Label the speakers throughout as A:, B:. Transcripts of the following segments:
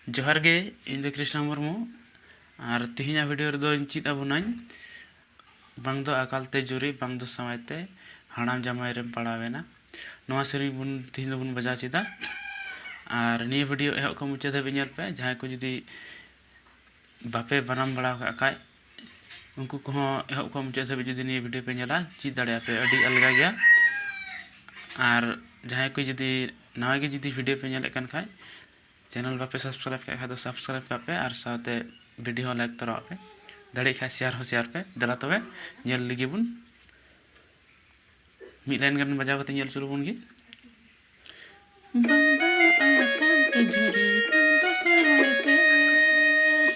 A: जोहार गे इन दो कृष्णा मुर्मू और तिहिना वीडियो रे दो चित आबोनाኝ बांग दो अकालते जुरी बांग दो समायते हाड़ाम जामाई रेम पड़ावेना नवा सेरी बुन तिहिन दो बुन बजा चिदा और निये वीडियो एहब को मुचाद धाबी नेल पे जहां को जुदी बापे बनाम बड़ा खाय उनको को एहब को मुचाद धाबी जुदी निये वीडियो पे नेला चित दाड़े पे अडी अलगा गया और जहां को जुदी नवा गे जुदी वीडियो पे नेल कन खाय चैनल बापे सब्सक्राइब कर तो सब्सक्राइब पे और साथे वीडियो लाइक तरा पे दाड़े खा शेयर पे दला तबे नेल लगी बुन मिड लाइन गन बजाव कते नेल चलो बुन गी बंदा अकलते जुरी बंदा सवाते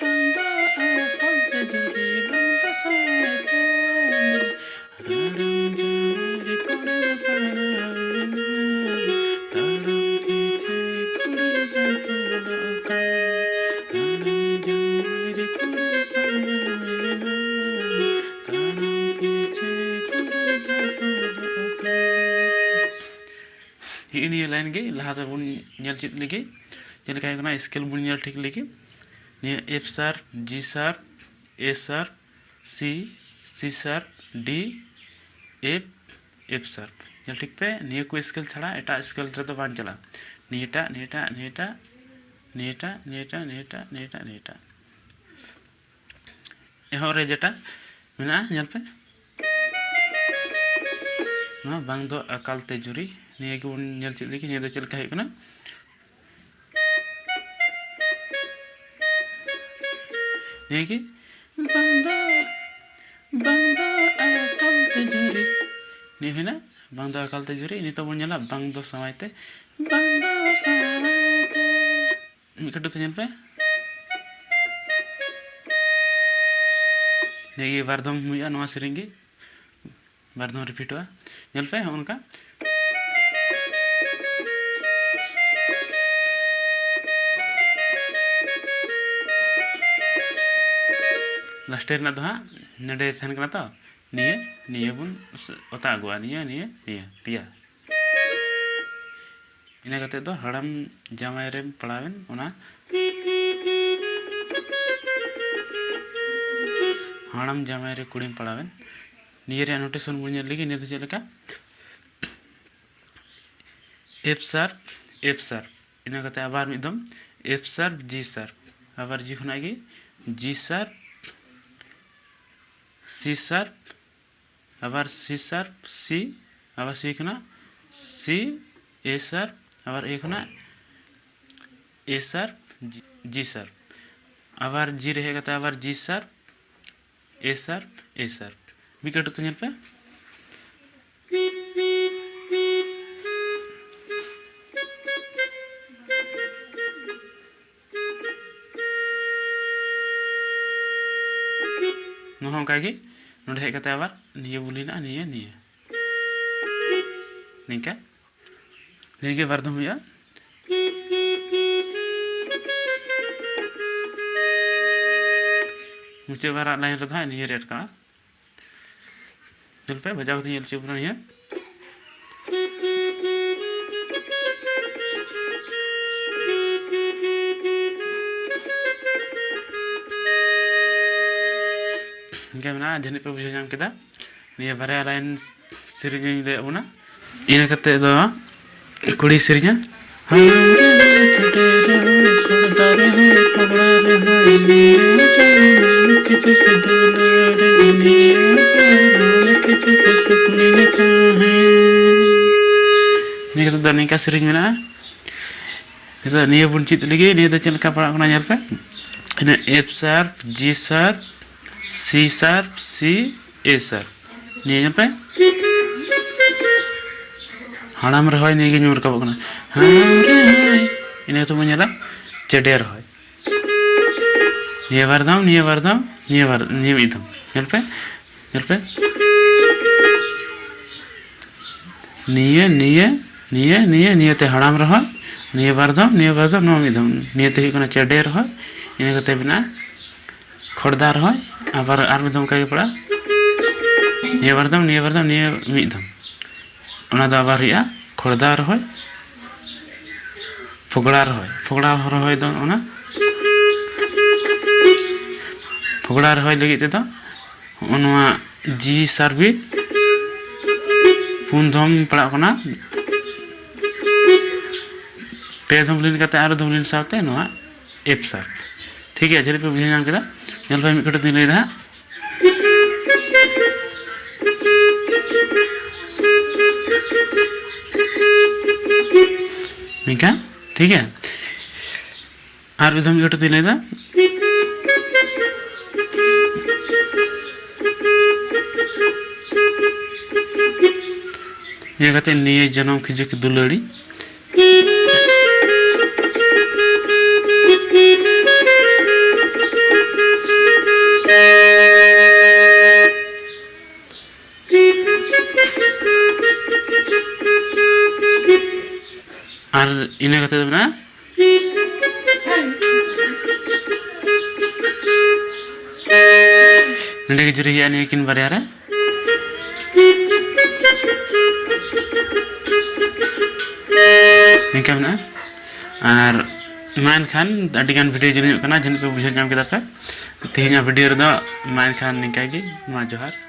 A: बंदा अकलते जुरी बंदा सवाते राडम जुरी कोड़े तारम पीछे कुड़ी दे ini lain ge laha ta bun nyal chit legi jele kay kana scale bun nyal ठीक legi ni F sharp G sharp A sharp C sharp D F sharp nyal ठीक पे ni को scale छड़ा एटा scale रे तो बान चला नीटा नीटा नीटा नीटा नीटा नीटा नीटा नीटा एहो रे जेटा मेना nyal पे ना बांग दो अकाल ते जुरी निये के बन नेल चेद लेगी निये दो चेल का है कना निये के बंदा अकाल ते जुरी निये है ना बांग दो अकाल ते जुरी नि तो बन नेला बांग दो समायते मिकटो तो नेल पे निये बारदम हुया नवा सेरेंगे बारदम रिपीट हुआ नेल पे उनका लास्ट ना तो हाँ नडे थन कना तो निये निये बुन ओता अगुआ निये निये निये पिया इना कते तो हड़म जामाई रे पड़ावेन ओना हड़म जामाई रे कुड़ीम पड़ावेन निये रे नोटेशन बुन नेल लेगी निये तो चेद लेका F sharp इना कते आबार मिदम F sharp G sharp आबार जी खना गे G sharp C sharp आबार C sharp C आबार C खना C A sharp आबार A खना A sharp G sharp आबार G रहेगा तो आबार G sharp A sharp wicket तो नेल पे नोहम कागी नोडे हेक कते आबार निये बुलिना निये निये निका निगे बारदम हुया मुझे बार लाइन रे था निये रेट का चल पे बजाओ तो ये चुप रही है इनके मना जने पे बुझे जाम केदा निये बारे लाइन सिरिंग ले उना इना कते दो कुड़ी सिरिंग निके तो निका सिरिंग मेना निसा निये बुन चित लगी निये तो चल का पड़ा कना नेल पे इना F sharp G sharp C sharp C A sharp निये नेल पे हाड़ाम रहोय निये गे न्यूर का बकना हाड़ाम रहोय इने तो मुनेला चेडे रहोय निये बारदम निये मिदम नेल पे निये ते हाड़ाम रहोय निये बारदम नो मिदम निये ते कना चेडे रहोय इने कते बिना खड़दार रहोय आबार आर मिदम का पड़ा निये बारदम निये मिदम ओना दा आबार हिया खड़दार रहोय फोगड़ा रहोय दो ओना फुगड़ा रहा लगे तेदो जी सार्बिट पुन धम पड़ा कना पे धम लिन करते आरो धम लिन साथे नोआ एफ शार्प ठीक है जरे पे बुझे नाम केदा नेल भाई मिकट दिन लेदा निका ठीक है आर विधम मिकट दिन लेदा ये कहते निये जन्म खिजे की दुलड़ी और इन्हें कहते हैं ना नंदे की जुरी यानी किन बारे यार निका ना और मान खान अडिगान वीडियो जल्दी करना जन पे बुझे जाम के दापे तीन वीडियो रे दो मान खान निका की मा जोहार।